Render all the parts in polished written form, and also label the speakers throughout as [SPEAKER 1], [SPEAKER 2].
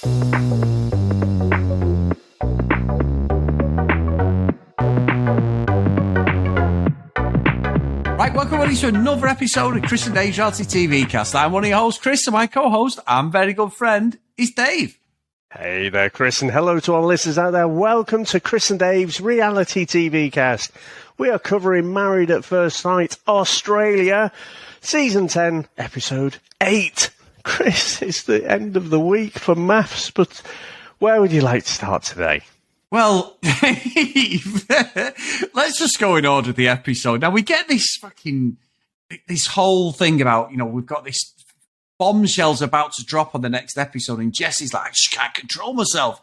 [SPEAKER 1] Right, welcome everybody to another episode of Chris and Dave's Reality TV Cast. I'm one of your hosts, Chris, and my co-host and very good friend is Dave.
[SPEAKER 2] Hey there, Chris, and hello to all listeners out there. Welcome to Chris and Dave's Reality TV Cast. We are covering Married at First Sight Australia, Season 10, Episode 8. Chris, it's the end of the week for maths, but where would you like to start today?
[SPEAKER 1] Well, Dave, let's just go in order of the episode. Now, we get this whole thing about, we've got this bombshell's about to drop on the next episode, and Jessie's like, I just can't control myself.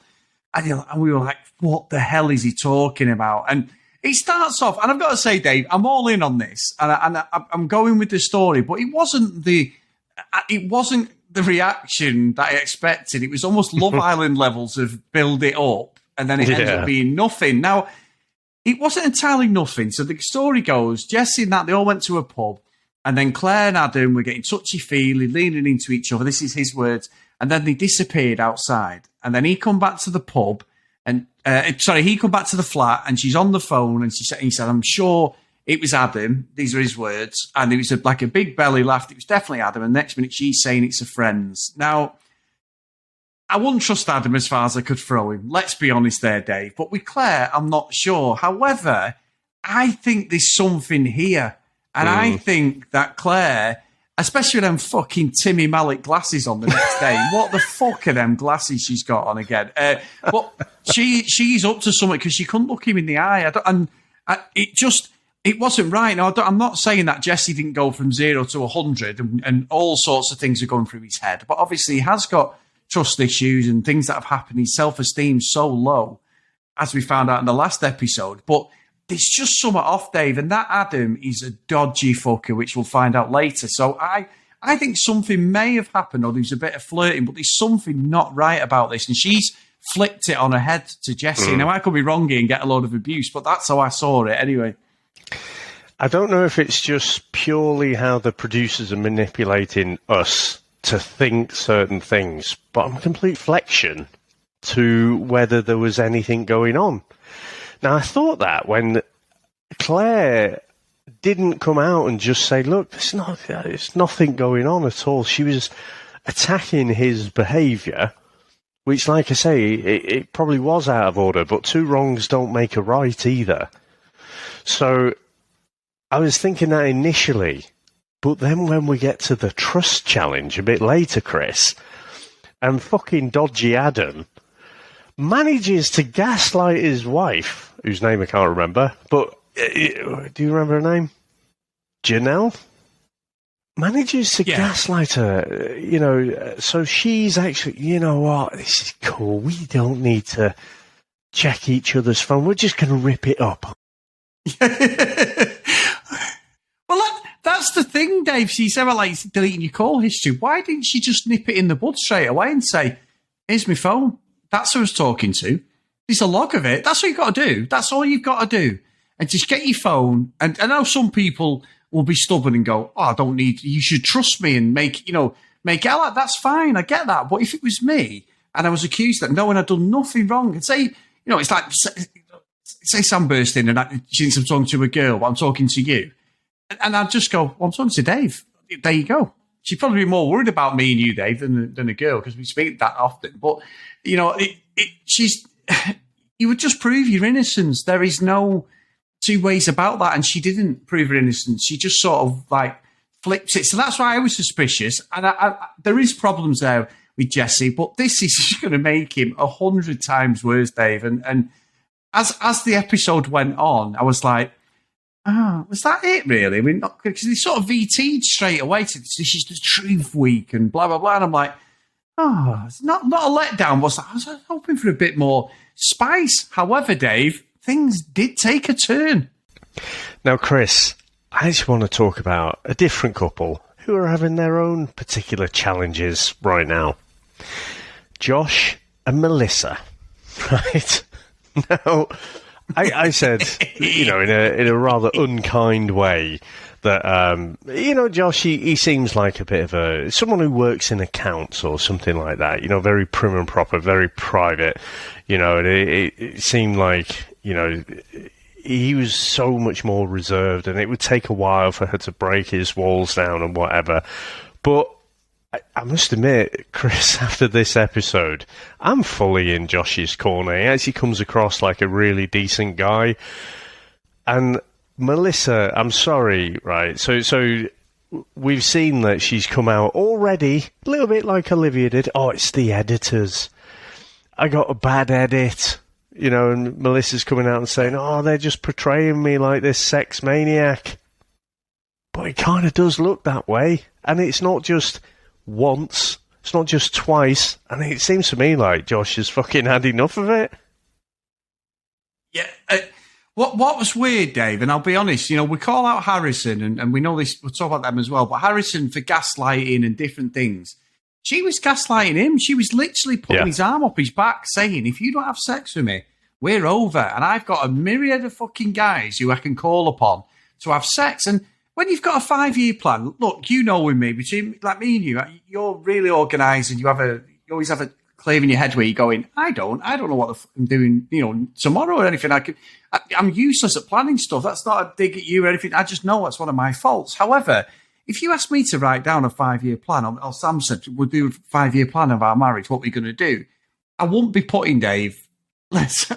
[SPEAKER 1] And we were like, what the hell is he talking about? And it starts off, and I've got to say, Dave, I'm all in on this, and I'm going with the story, but it wasn't the reaction that I expected. It was almost Love Island levels of build it up, and then it ended up being nothing. Now, it wasn't entirely nothing. So the story goes, Jessie and that, they all went to a pub, and then Clare and Adam were getting touchy-feely, leaning into each other. This is his words. And then they disappeared outside. And then he come back to the pub, and he come back to the flat, and she's on the phone, and he said, I'm sure it was Adam. These are his words. And it was like a big belly laugh. It was definitely Adam. And next minute, she's saying it's her friends. Now, I wouldn't trust Adam as far as I could throw him. Let's be honest there, Dave. But with Clare, I'm not sure. However, I think there's something here. And I think that Clare, especially with them fucking Timmy Malik glasses on the next day, what the fuck are them glasses she's got on again? But she's up to something because she couldn't look him in the eye. It wasn't right. Now, I'm not saying that Jessie didn't go from 0 to 100 and all sorts of things are going through his head. But obviously he has got trust issues and things that have happened. His self-esteem's so low, as we found out in the last episode. But there's just something off, Dave, and that Adam is a dodgy fucker, which we'll find out later. So I think something may have happened, or there's a bit of flirting, but there's something not right about this, and she's flipped it on her head to Jessie. Now, I could be wrong here and get a load of abuse, but that's how I saw it anyway.
[SPEAKER 2] I don't know if it's just purely how the producers are manipulating us to think certain things, but I'm a complete flexion to whether there was anything going on. Now, I thought that when Clare didn't come out and just say, look, there's nothing going on at all. She was attacking his behaviour, which, like I say, it probably was out of order, but two wrongs don't make a right either. So I was thinking that initially, but then when we get to the trust challenge a bit later, Chris, and fucking dodgy Adam manages to gaslight his wife, whose name I can't remember, but do you remember her name? Janelle? Manages to gaslight her, so she's actually, you know what, this is cool. We don't need to check each other's phone. We're just going to rip it up.
[SPEAKER 1] Well, that's the thing, Dave. She said, deleting your call history. Why didn't she just nip it in the bud straight away and say, here's my phone. That's who I was talking to. There's a log of it. That's what you've got to do. That's all you've got to do. And just get your phone. And I know some people will be stubborn and go, I don't need, you should trust me and make it out. That's fine. I get that. But if it was me and I was accused that knowing I'd done nothing wrong, and say, it's like, say Sam burst in and she thinks I'm talking to a girl, but I'm talking to you. And I'd just go, well, I'm talking to Dave. There you go. She'd probably be more worried about me and you, Dave, than a girl, because we speak that often. But, you would just prove your innocence. There is no two ways about that. And she didn't prove her innocence. She just sort of flips it. So that's why I was suspicious. And there is problems there with Jessie, but this is just going to make him 100 times worse, Dave. And as the episode went on, I was like, was that it, really? I mean, because they sort of VT'd straight away to this is the truth week and blah, blah, blah. And I'm like, it's not a letdown. I was hoping for a bit more spice. However, Dave, things did take a turn.
[SPEAKER 2] Now, Chris, I just want to talk about a different couple who are having their own particular challenges right now. Josh and Melissa, right? Now, I said, in a rather unkind way, that Josh, he seems like a bit of someone who works in accounts or something like that. Very prim and proper, very private. And it seemed like he was so much more reserved, and it would take a while for her to break his walls down and whatever. But I must admit, Chris, after this episode, I'm fully in Josh's corner. He actually comes across like a really decent guy. And Melissa, I'm sorry, right? So we've seen that she's come out already, a little bit like Olivia did. Oh, it's the editors. I got a bad edit. And Melissa's coming out and saying, oh, they're just portraying me like this sex maniac. But it kind of does look that way. And it's not just once, it's not just twice, and it seems to me like Josh has fucking had enough of it.
[SPEAKER 1] Yeah. What was weird, Dave, and I'll be honest, we call out Harrison, and we know this, we'll talk about them as well, but Harrison for gaslighting and different things. She was gaslighting him. She was literally putting his arm up his back saying, if you don't have sex with me, we're over. And I've got a myriad of fucking guys who I can call upon to have sex. And when you've got a 5-year plan, look, with me, between like me and you're really organised, and you always have a clave in your head where you're going, I don't know what I'm doing, tomorrow or anything. I'm useless at planning stuff. That's not a dig at you or anything. I just know that's one of my faults. However, if you ask me to write down a 5-year plan, or Sam said we'll do a 5-year plan of our marriage, what we're going to do, I won't be putting, Dave,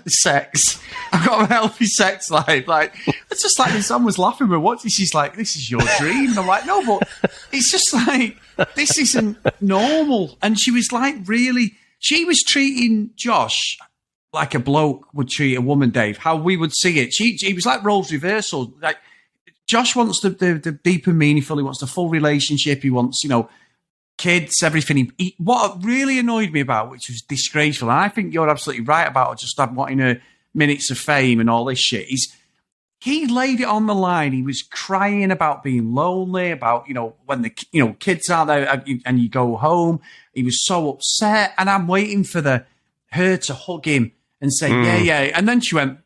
[SPEAKER 1] sex. I've got a healthy sex life. Like, it's just like Sam was laughing when watching. She's like, "This is your dream," and I'm like, "No, but it's just like this isn't normal." And she was like, really, she was treating Josh like a bloke would treat a woman, Dave. How we would see it. He was like roles reversal. Like Josh wants the deep and meaningful. He wants the full relationship. He wants, kids, everything. What really annoyed me about, which was disgraceful, and I think you're absolutely right about just wanting her minutes of fame and all this shit, is he laid it on the line. He was crying about being lonely, about, when the kids are there and you go home. He was so upset, and I'm waiting for her to hug him and say, yeah. And then she went,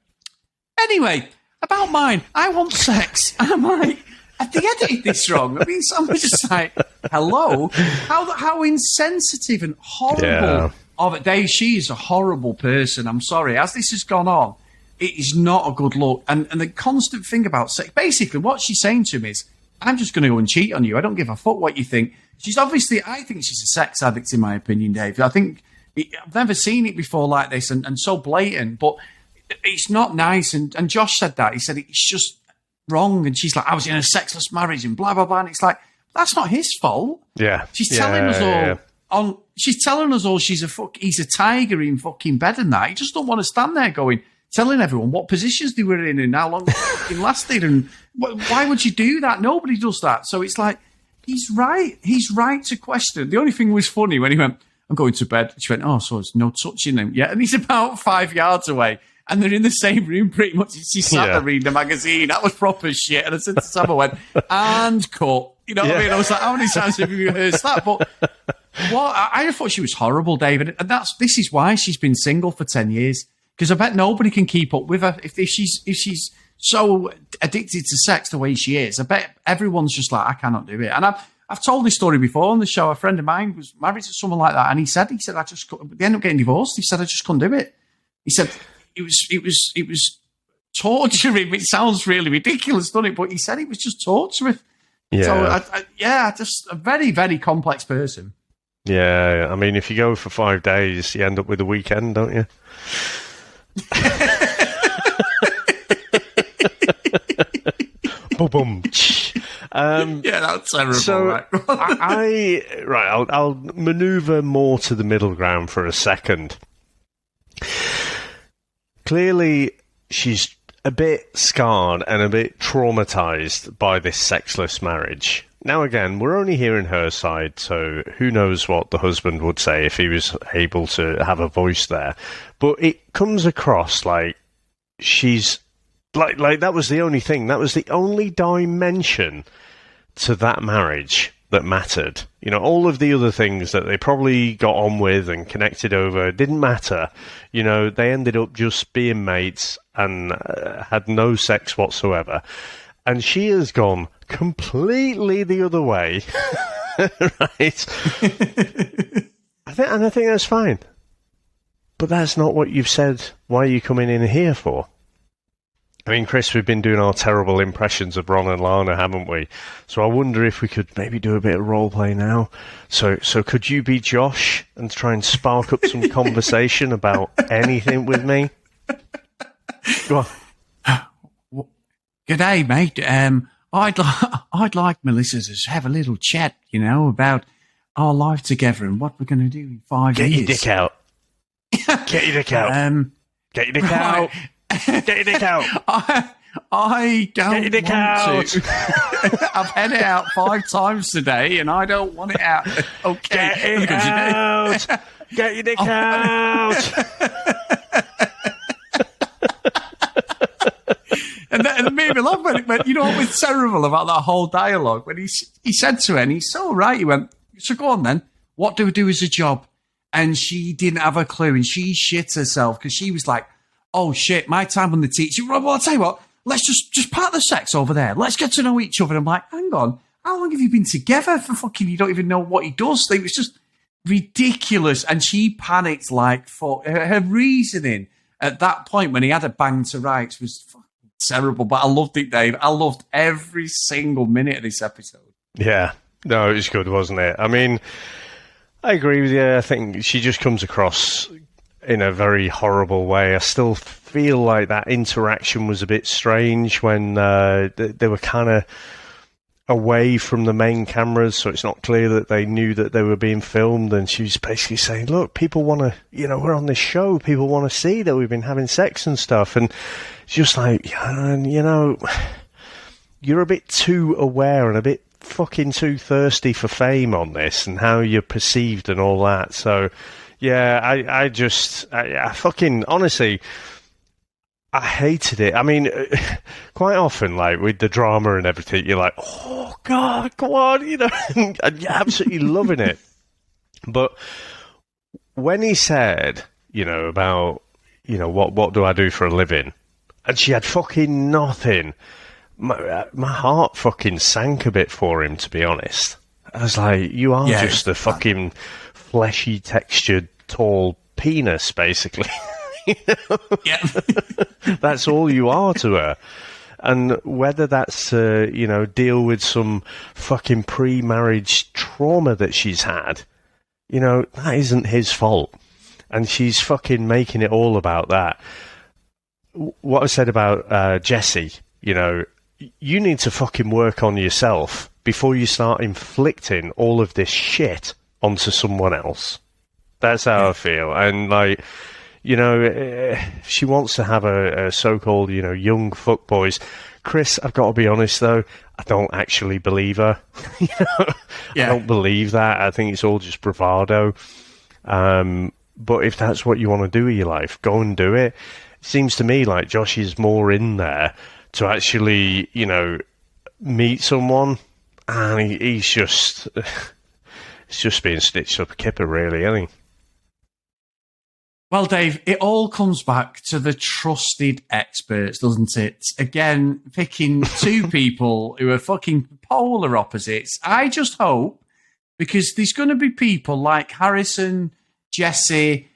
[SPEAKER 1] anyway, about mine, I want sex. And I'm like, have they edited this wrong? I mean, someone's just like, hello? How insensitive and horrible of it. Dave, she is a horrible person. I'm sorry. As this has gone on, it is not a good look. And the constant thing about sex, basically what she's saying to him is, I'm just going to go and cheat on you. I don't give a fuck what you think. I think she's a sex addict, in my opinion, Dave. I think I've never seen it before like this and so blatant, but it's not nice. And Josh said that. He said it's just wrong. And she's like, I was in a sexless marriage and blah, blah, blah. And it's like, that's not his fault.
[SPEAKER 2] Yeah.
[SPEAKER 1] She's telling us all she's telling us all he's a tiger in fucking bed and that. He just don't want to stand there telling everyone what positions they were in and how long it fucking lasted. And why would you do that? Nobody does that. So it's like, he's right. He's right to question. The only thing was funny when he went, I'm going to bed. She went, oh, so there's no touching him. Yeah. And he's about 5 yards away. And they're in the same room pretty much. She sat there reading a magazine. That was proper shit. And I said to Sam, I went, and cut. You know what I mean? I was like, how many times have you rehearsed that? But I thought she was horrible, David. And this is why she's been single for 10 years. Because I bet nobody can keep up with her. If she's so addicted to sex the way she is, I bet everyone's just like, I cannot do it. And I've told this story before on the show. A friend of mine was married to someone like that. And he said, I just couldn't. They ended up getting divorced. He said, I just couldn't do it. He said, it was torturing. It sounds really ridiculous, doesn't it? But he said it was just torturing.
[SPEAKER 2] Yeah.
[SPEAKER 1] So, just a very, very complex person.
[SPEAKER 2] Yeah, I mean, if you go for 5 days, you end up with a weekend, don't you? Boom.
[SPEAKER 1] That's terrible.
[SPEAKER 2] So I'll maneuver more to the middle ground for a second. Clearly, she's a bit scarred and a bit traumatized by this sexless marriage. Now, again, we're only hearing her side, so who knows what the husband would say if he was able to have a voice there. But it comes across like she's like that was the only thing. That was the only dimension to that marriage that mattered. You know, all of the other things that they probably got on with and connected over didn't matter. You know, they ended up just being mates and had no sex whatsoever. And she has gone completely the other way, right? I think that's fine. But that's not what you've said. Why are you coming in here for? I mean, Chris, we've been doing our terrible impressions of Ron and Lana, haven't we? So I wonder if we could maybe do a bit of role play now. So could you be Josh and try and spark up some conversation about anything with me? Go on.
[SPEAKER 1] G'day, mate. I'd like Melissa to have a little chat, you know, about our life together and what we're going to do in 5 years.
[SPEAKER 2] Get your dick out. Get your dick out. Get your dick out. Get your dick out.
[SPEAKER 1] I don't
[SPEAKER 2] Get your dick
[SPEAKER 1] want to. I've had it out 5 times today, and I don't want it out. Okay.
[SPEAKER 2] Get it out. Get your dick out.
[SPEAKER 1] And it made me laugh when it went, you know what was terrible about that whole dialogue? When he said to her, and he's so right, he went, so go on then, what do we do as a job? And she didn't have a clue, and she shit herself, because she was like, oh shit, my time on the teacher. Well, I'll tell you what, let's just part the sex over there. Let's get to know each other. I'm like, hang on, how long have you been together for fucking, you don't even know what he does? It was just ridiculous. And she panicked like for her reasoning at that point when he had a bang to rights was fucking terrible. But I loved it, Dave. I loved every single minute of this episode.
[SPEAKER 2] Yeah, no, it was good, wasn't it? I mean, I agree with you. I think she just comes across in a very horrible way. I still feel like that interaction was a bit strange when they were kind of away from the main cameras, so it's not clear that they knew that they were being filmed, and she was basically saying, look, people want to, you know, we're on this show, people want to see that we've been having sex and stuff, and it's just like, you know, you're a bit too aware and a bit fucking too thirsty for fame on this and how you're perceived and all that. So yeah, I fucking, honestly, I hated it. I mean, quite often, like, with the drama and everything, you're like, oh, God, come on, you know, and you're absolutely loving it. But when he said, you know, about, you know, what do I do for a living? And she had fucking nothing. My heart fucking sank a bit for him, to be honest. I was like, you are just a fucking fleshy, textured, tall penis, basically. You know? Yeah. That's all you are to her. And whether that's, you know, deal with some fucking pre-marriage trauma that she's had, you know, that isn't his fault. And she's fucking making it all about that. What I said about Jessie, you know, you need to fucking work on yourself before you start inflicting all of this shit onto someone else. That's how I feel. And, like, you know, she wants to have a so-called, you know, young fuckboys. Chris, I've got to be honest, though, I don't actually believe her. You know? I don't believe that. I think it's all just bravado. But if that's what you want to do with your life, go and do it. It seems to me like Josh is more in there to actually, you know, meet someone, and he's just... It's just being stitched up a kipper, really, isn't he?
[SPEAKER 1] Well, Dave, it all comes back to the trusted experts, doesn't it? Again, picking 2 people who are fucking polar opposites. I just hope, because there's going to be people like Harrison, Jessie,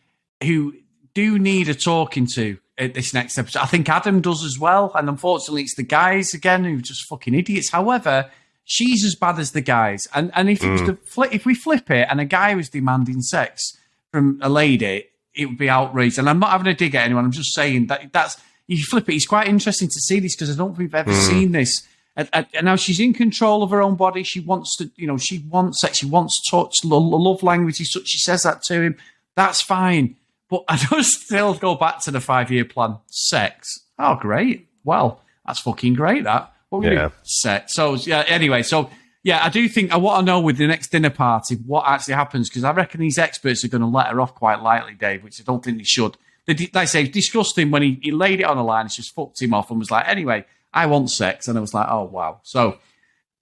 [SPEAKER 1] who do need a talking to at this next episode. I think Adam does as well, and unfortunately it's the guys, again, who are just fucking idiots. However, she's as bad as the guys. And if it was if we flip it and a guy was demanding sex from a lady, it would be outrageous. And I'm not having a dig at anyone. I'm just saying that's you flip it. It's quite interesting to see this, because I don't think we've ever seen this. And now she's in control of her own body. She wants to, you know, she wants sex. She wants touch, love language. She says that to him. That's fine. But I just still go back to the 5-year plan. Sex. Oh, great. Well, that's fucking great, that. What we do? Sex. So, yeah, anyway, so, yeah, I do think I want to know with the next dinner party what actually happens, because I reckon these experts are going to let her off quite lightly, Dave, which I don't think they should. Like I say, discussed him when he laid it on the line. It's just fucked him off and was like, anyway, I want sex. And I was like, oh, wow. So,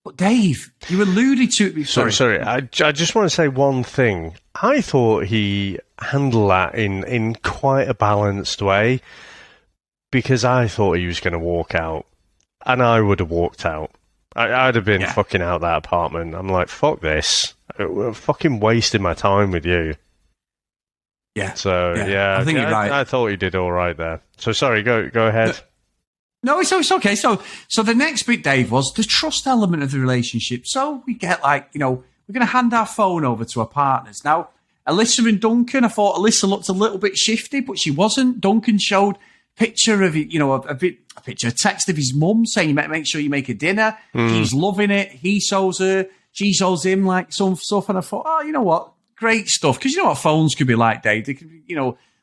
[SPEAKER 1] But Dave, you alluded to it before.
[SPEAKER 2] Sorry. I just want to say one thing. I thought he handled that in quite a balanced way, because I thought he was going to walk out, and I would have walked out. I'd have been fucking out that apartment. I'm like, fuck this. I'm fucking wasting my time with you.
[SPEAKER 1] Yeah.
[SPEAKER 2] So,
[SPEAKER 1] I think you're right.
[SPEAKER 2] I thought he did all right there. So, sorry, go ahead.
[SPEAKER 1] No, it's okay. So the next bit, Dave, was the trust element of the relationship. So we get we're going to hand our phone over to our partners. Now, Alyssa and Duncan, I thought Alyssa looked a little bit shifty, but she wasn't. Duncan showed picture of a text of his mum saying, make sure you make a dinner. He's loving it. He shows her. She shows him like some stuff. And I thought, oh, you know what? Great stuff. Because you know what phones could be like, Dave. They could,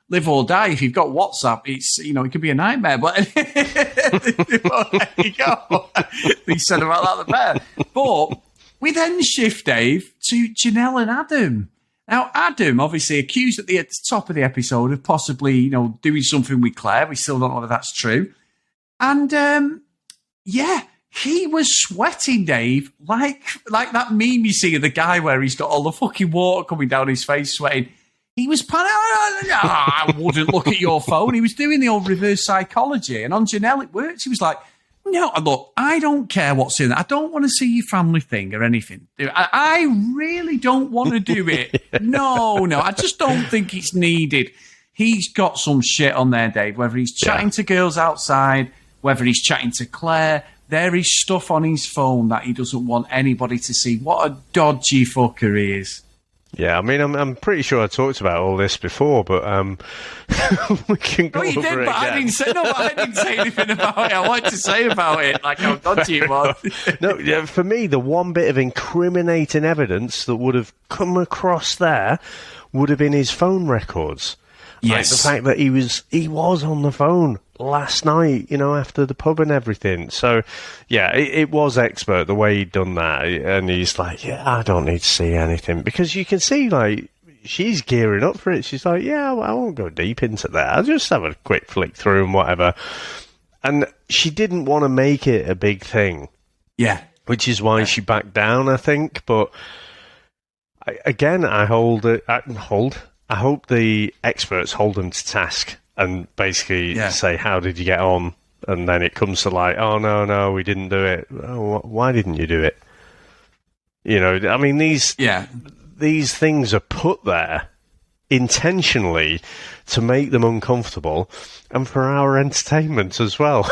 [SPEAKER 1] live or die. If you've got WhatsApp, it's, it could be a nightmare. But well, there you go. We said about that there. But we then shift, Dave, to Janelle and Adam. Now, Adam, obviously accused at the top of the episode of possibly, doing something with Claire. We still don't know whether that's true. And, he was sweating, Dave, like that meme you see of the guy where he's got all the fucking water coming down his face, sweating. He was I wouldn't look at your phone. He was doing the old reverse psychology. And on Janelle, it worked. He was like, no, look, I don't care what's in it. I don't want to see your family thing or anything. I really don't want to do it. No, I just don't think it's needed. He's got some shit on there, Dave, whether he's chatting to girls outside, whether he's chatting to Claire. There is stuff on his phone that he doesn't want anybody to see. What a dodgy fucker he is.
[SPEAKER 2] Yeah, I mean, I'm pretty sure I talked about all this before, but we can go over it again.
[SPEAKER 1] I didn't say anything about it. I wanted to say about it, like how dodgy it was.
[SPEAKER 2] No, for me, the one bit of incriminating evidence that would have come across there would have been his phone records.
[SPEAKER 1] Yes.
[SPEAKER 2] Like the fact that he was on the phone last night, after the pub and everything. So, yeah, it was expert the way he'd done that. And he's like, I don't need to see anything. Because you can see, she's gearing up for it. She's like, I won't go deep into that. I'll just have a quick flick through and whatever. And she didn't want to make it a big thing.
[SPEAKER 1] Yeah.
[SPEAKER 2] Which is why she backed down, I think. But, I hope the experts hold them to task and basically say, how did you get on? And then it comes to oh, no, we didn't do it. Oh, why didn't you do it? I mean, these things are put there intentionally to make them uncomfortable and for our entertainment as well.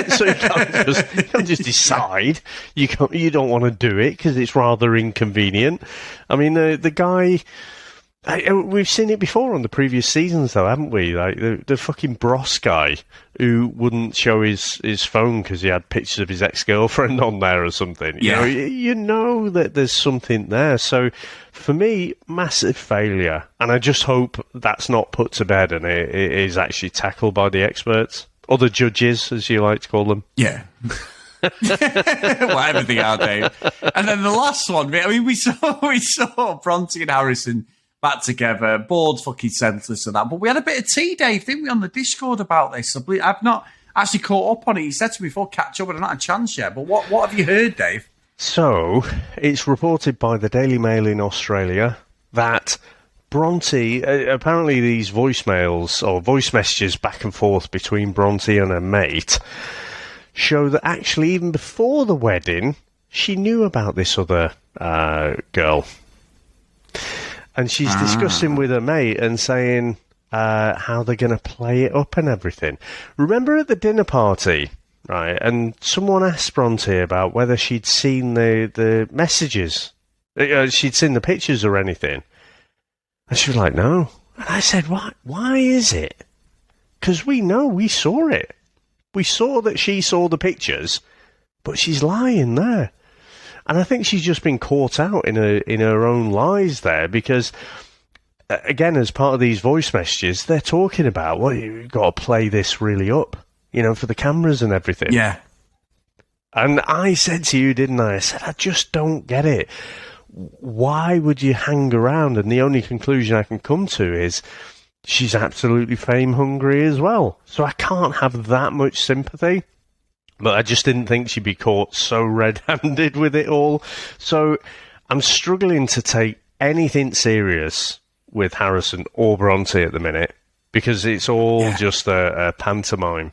[SPEAKER 2] So you can't just decide you don't want to do it because it's rather inconvenient. I mean, the guy... we've seen it before on the previous seasons, though, haven't we? Like the fucking Bros guy who wouldn't show his phone because he had pictures of his ex-girlfriend on there or something.
[SPEAKER 1] Yeah.
[SPEAKER 2] You know that there's something there. So, for me, massive failure. And I just hope that's not put to bed and it is actually tackled by the experts. Or the judges, as you like to call them.
[SPEAKER 1] Yeah. Whatever they are, Dave. And then the last one, I mean, we saw Bronte and Harrison back together, bored fucking senseless of that. But we had a bit of tea, Dave, didn't we, on the Discord about this? I've not actually caught up on it. He said to me before, catch up, but I've not had a chance yet. But what have you heard, Dave?
[SPEAKER 2] So, it's reported by the Daily Mail in Australia that Bronte, apparently these voicemails or voice messages back and forth between Bronte and her mate show that actually even before the wedding, she knew about this other girl. And she's discussing with her mate and saying how they're going to play it up and everything. Remember at the dinner party, right? And someone asked Bronte about whether she'd seen the messages. She'd seen the pictures or anything. And she was like, no. And I said, what? Why is it? Because we know we saw it. We saw that she saw the pictures, but she's lying there. And I think she's just been caught out in her own lies there because, again, as part of these voice messages, they're talking about, well, you've got to play this really up, for the cameras and everything.
[SPEAKER 1] Yeah.
[SPEAKER 2] And I said to you, didn't I? I said, I just don't get it. Why would you hang around? And the only conclusion I can come to is she's absolutely fame hungry as well. So I can't have that much sympathy But I just didn't think she'd be caught so red-handed with it all. So I'm struggling to take anything serious with Harrison or Bronte at the minute because it's all just a pantomime.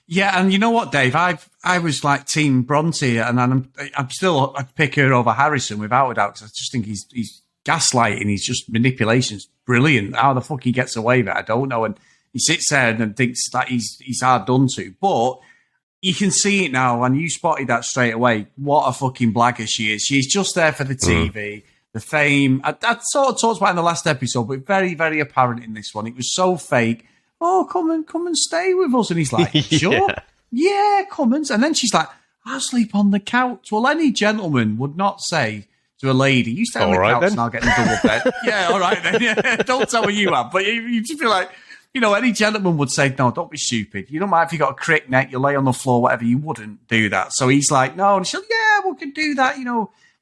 [SPEAKER 1] Yeah, and you know what, Dave? I was like Team Bronte, and I'm still, I'd pick her over Harrison without a doubt because I just think he's gaslighting. He's just manipulation's brilliant. How the fuck he gets away with it, I don't know. And he sits there and thinks that he's hard done to, but you can see it now, and you spotted that straight away. What a fucking blagger she is. She's just there for the TV, the fame. I sort of talked about it in the last episode, but very, very apparent in this one. It was so fake. Oh, come and stay with us. And he's like, sure. Yeah, come and then she's like, I'll sleep on the couch. Well, any gentleman would not say to a lady, you stay on the couch and I'll get in the double bed. Yeah, all right then. Yeah, don't tell me you have. But you just feel like, any gentleman would say, no, don't be stupid. You don't mind if you got a crick neck, you lay on the floor, whatever. You wouldn't do that. So he's like, no. And she's like, yeah, we can do that.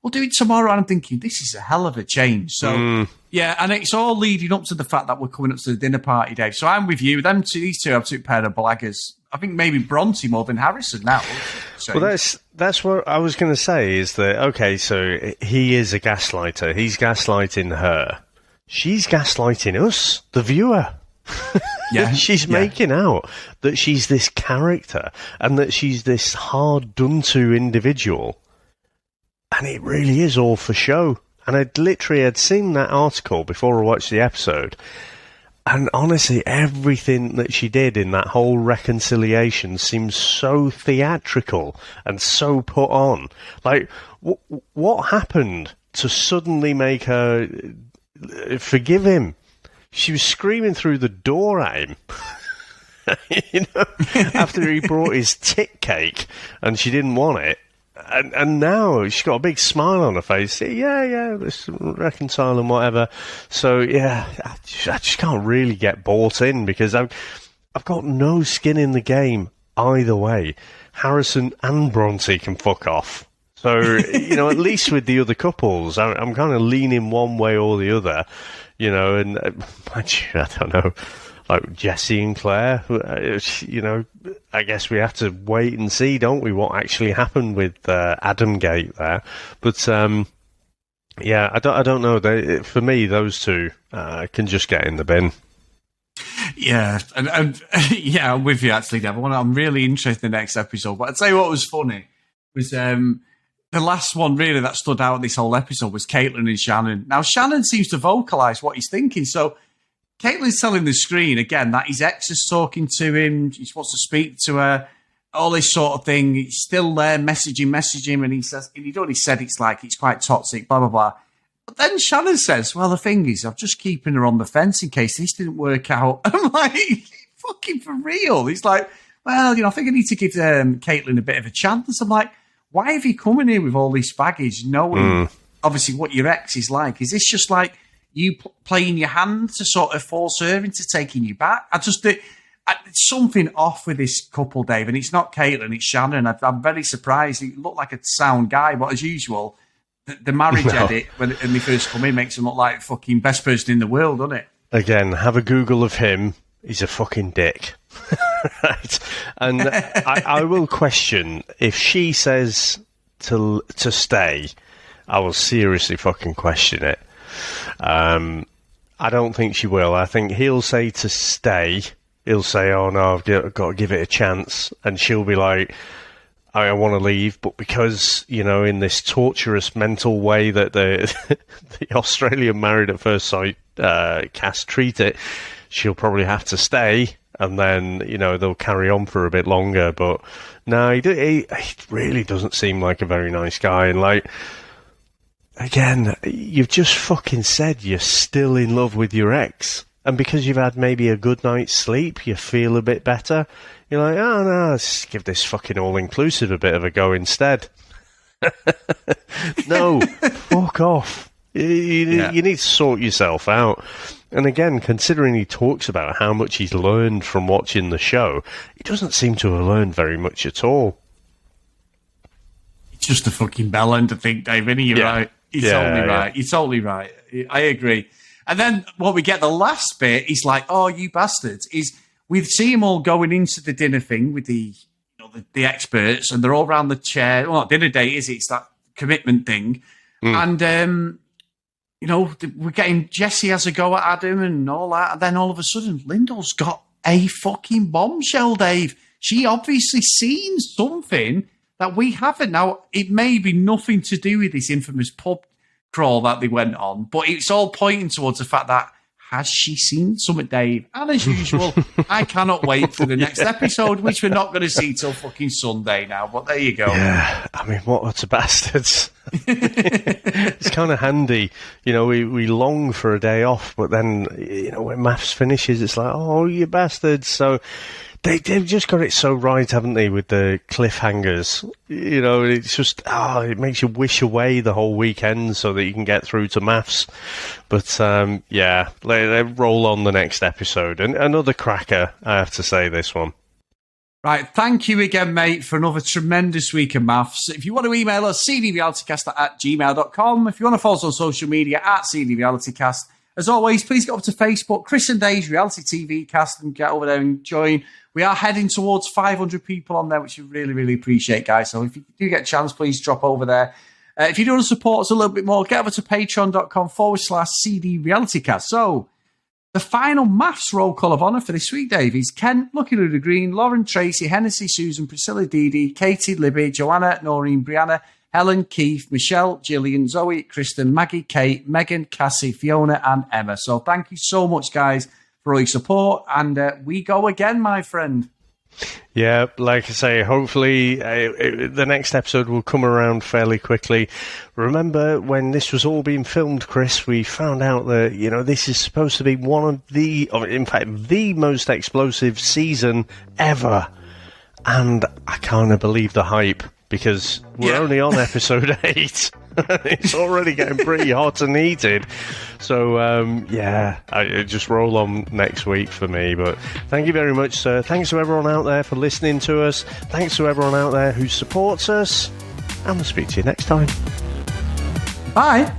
[SPEAKER 1] We'll do it tomorrow. And I'm thinking, this is a hell of a change. So, yeah, and it's all leading up to the fact that we're coming up to the dinner party, Dave. So I'm with you. These two have two pair of blaggers. I think maybe Bronte more than Harrison now.
[SPEAKER 2] Well, that's what I was going to say is that, okay, so he is a gaslighter. He's gaslighting her. She's gaslighting us, the viewer. Yeah, she's making out that she's this character and that she's this hard done to individual, and it really is all for show. And I literally had seen that article before I watched the episode, and honestly, everything that she did in that whole reconciliation seems so theatrical and so put on. Like, what happened to suddenly make her forgive him? She was screaming through the door at him, after he brought his tit cake and she didn't want it. And now she's got a big smile on her face. Yeah, let's reconcile and whatever. So, yeah, I just can't really get bought in because I've got no skin in the game either way. Harrison and Bronte can fuck off. So, at least with the other couples, I'm kind of leaning one way or the other. And I don't know, like Jessie and Clare, I guess we have to wait and see, don't we, what actually happened with Adam Gate there. But, yeah, I don't know. For me, those two can just get in the bin.
[SPEAKER 1] Yeah, and yeah, I'm with you, actually, Dev. I'm really interested in the next episode. But I'd say what was funny was... the last one, really, that stood out this whole episode was Caitlin and Shannon. Now, Shannon seems to vocalise what he's thinking. So, Caitlin's telling the screen, again, that his ex is talking to him. He wants to speak to her, all this sort of thing. He's still there, messaging, and he says, and he'd already said it's like, it's quite toxic, blah, blah, blah. But then Shannon says, well, the thing is, I'm just keeping her on the fence in case this didn't work out. I'm like, fucking for real? He's like, well, I think I need to give Caitlin a bit of a chance. I'm like, why have you come in here with all this baggage, knowing obviously what your ex is like? Is this just like you playing your hand to sort of force her into taking you back? It's something off with this couple, Dave, and it's not Caitlin, it's Shannon. I'm very surprised. He looked like a sound guy, but as usual, the marriage edit when they first come in makes him look like fucking best person in the world, doesn't it?
[SPEAKER 2] Again, have a Google of him. He's a fucking dick. Right. And I will question if she says to stay, I will seriously fucking question it. I don't think she will. I think he'll say to stay. He'll say, oh no, I've got to give it a chance. And she'll be like, I want to leave, but because, in this torturous mental way that the Australian Married at First Sight cast treat it, she'll probably have to stay, and then, they'll carry on for a bit longer. But no, he really doesn't seem like a very nice guy. And, like, again, you've just fucking said you're still in love with your ex. And because you've had maybe a good night's sleep, you feel a bit better. You're like, oh, no, let's give this fucking all-inclusive a bit of a go instead. No, fuck off. You need to sort yourself out. And again, considering he talks about how much he's learned from watching the show, he doesn't seem to have learned very much at all.
[SPEAKER 1] It's just a fucking bellend, I think, Dave. And you're right. Right. You're totally right. I agree. And then what we get, the last bit, is like, oh, you bastards, is we see them all going into the dinner thing with the the experts, and they're all around the chair. Well, not dinner date, is it? It's that commitment thing. And, we're getting Jessie has a go at Adam and all that. And then all of a sudden, Lyndall's got a fucking bombshell, Dave. She obviously seen something that we haven't. Now, it may be nothing to do with this infamous pub crawl that they went on, but it's all pointing towards the fact that has she seen something, Dave? And as usual, I cannot wait for the next episode, which we're not going to see till fucking Sunday now. But there you go.
[SPEAKER 2] Yeah, I mean, what utter bastards. It's kind of handy. We long for a day off, but then, when maths finishes, it's like, oh, you bastards. So they've just got it so right, haven't they, with the cliffhangers? It's just, it makes you wish away the whole weekend so that you can get through to maths. But, let roll on the next episode. And another cracker, I have to say, this one.
[SPEAKER 1] Right, thank you again, mate, for another tremendous week of maths. If you want to email us, cdrealitycast@gmail.com. If you want to follow us on social media, @cdrealitycast. As always, please get up to Facebook, Chris and Dave's Reality TV Cast, and get over there and join. We are heading towards 500 people on there, which we really, really appreciate, guys. So if you do get a chance, please drop over there. If you do want to support us a little bit more, get over to patreon.com/CD Realitycast. So, the final maths roll call of honour for this week, Dave, is Ken, Lucky Luda Green, Lauren, Tracy, Hennessy, Susan, Priscilla, Dee, Katie, Libby, Joanna, Noreen, Brianna, Helen, Keith, Michelle, Gillian, Zoe, Kristen, Maggie, Kate, Megan, Cassie, Fiona, and Emma. So thank you so much, guys, for all your support. And we go again, my friend.
[SPEAKER 2] Yeah, like I say, hopefully the next episode will come around fairly quickly. Remember, when this was all being filmed, Chris, we found out that, this is supposed to be one of in fact, the most explosive season ever. And I kind of believe the hype, because we're only on episode 8. It's already getting pretty hot and heated. So, I just roll on next week for me. But thank you very much, sir. Thanks to everyone out there for listening to us. Thanks to everyone out there who supports us. And we'll speak to you next time.
[SPEAKER 1] Bye.